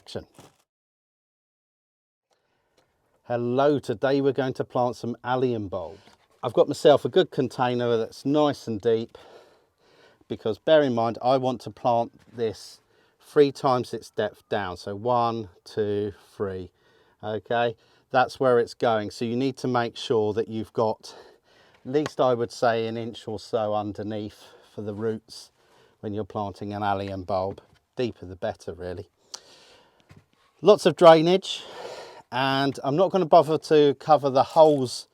action. Hello, today we're going to plant some allium bulbs. I've got myself a good container that's nice and deep, because bear in mind I want to plant this 3 times its depth down. So 1, 2, 3. Okay, that's where it's going. So you need to make sure that you've got at least, I would say, 1 inch or so underneath for the roots when you're planting an allium bulb. Deeper the better, really. Lots of drainage, and I'm not going to bother to cover the holes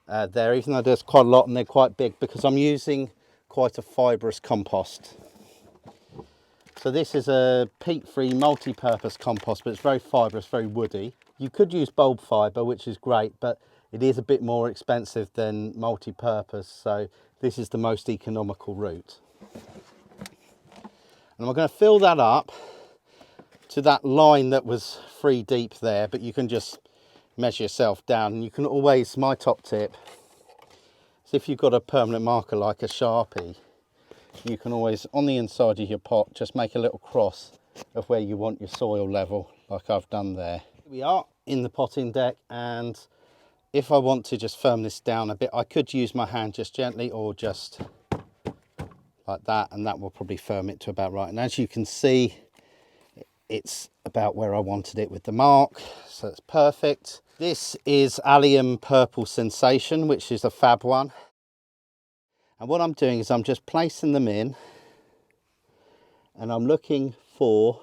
there, even though there's quite a lot and they're quite big, because I'm using quite a fibrous compost. So this is a peat-free multi-purpose compost, but it's very fibrous, very woody. You could use bulb fibre, which is great, but it is a bit more expensive than multi-purpose, so this is the most economical route. And I'm going to fill that up to that line that was 3 deep there, but you can just measure yourself down. And you can always, my top tip is, if you've got a permanent marker like a Sharpie, you can always, on the inside of your pot, just make a little cross of where you want your soil level, like I've done there. Here we are in the potting deck, and if I want to just firm this down a bit, I could use my hand just gently, or just like that, and that will probably firm it to about right. And as you can see, it's about where I wanted it with the mark, so it's perfect. This is Allium Purple Sensation, which is a fab one. And what I'm doing is I'm just placing them in, and I'm looking for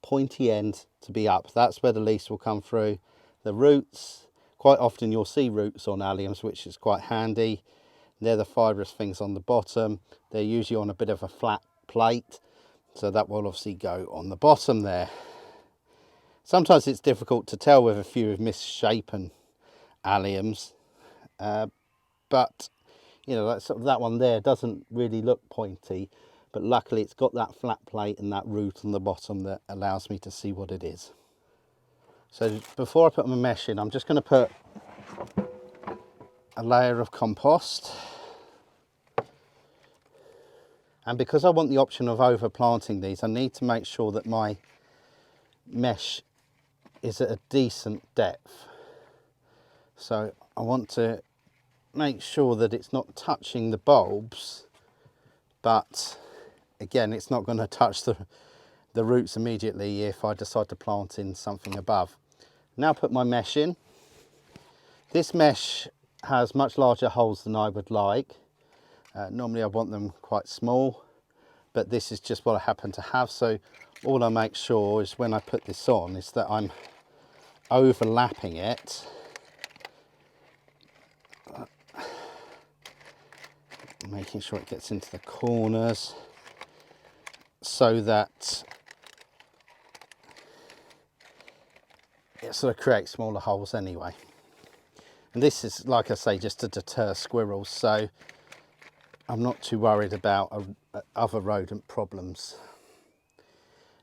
pointy end to be up. That's where the leaves will come through. The roots, quite often you'll see roots on alliums, which is quite handy. They're the fibrous things on the bottom. They're usually on a bit of a flat plate, so that will obviously go on the bottom there. Sometimes it's difficult to tell with a few of misshapen alliums, but you know, that one there doesn't really look pointy, but luckily it's got that flat plate and that root on the bottom that allows me to see what it is. So before I put my mesh in, I'm just going to put a layer of compost. And because I want the option of overplanting these, I need to make sure that my mesh is at a decent depth. So I want to make sure that it's not touching the bulbs, but again, it's not going to touch the roots immediately if I decide to plant in something above. Now put my mesh in. This mesh has much larger holes than I would like. Normally I want them quite small, but this is just what I happen to have. So all I make sure is when I put this on is that I'm overlapping it, making sure it gets into the corners, so that it sort of creates smaller holes anyway. And this is, like I say, just to deter squirrels, so I'm not too worried about other rodent problems.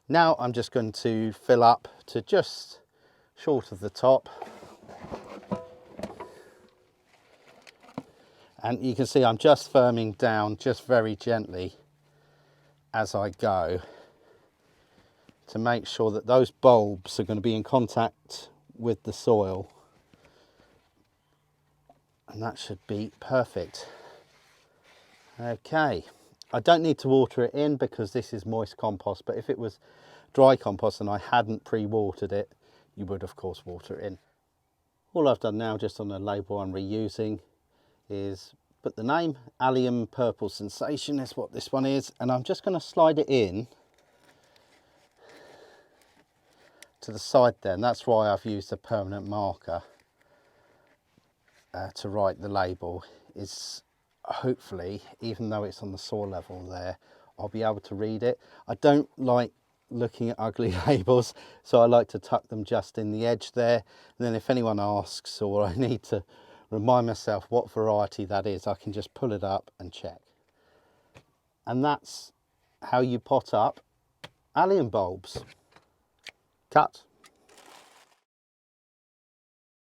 Now I'm just going to fill up to just short of the top. And you can see I'm just firming down just very gently as I go, to make sure that those bulbs are going to be in contact with the soil. And that should be perfect. Okay, I don't need to water it in because this is moist compost, but if it was dry compost and I hadn't pre-watered it, you would of course water it in. All I've done now, just on the label I'm reusing, is put the name Allium Purple Sensation is what this one is, and I'm just going to slide it in to the side there, and that's why I've used a permanent marker to write the label. Is hopefully, even though it's on the soil level there, I'll be able to read it. I don't like looking at ugly labels, so I like to tuck them just in the edge there, and then if anyone asks or I need to remind myself what variety that is, I can just pull it up and check. And that's how you pot up allium bulbs. Cut.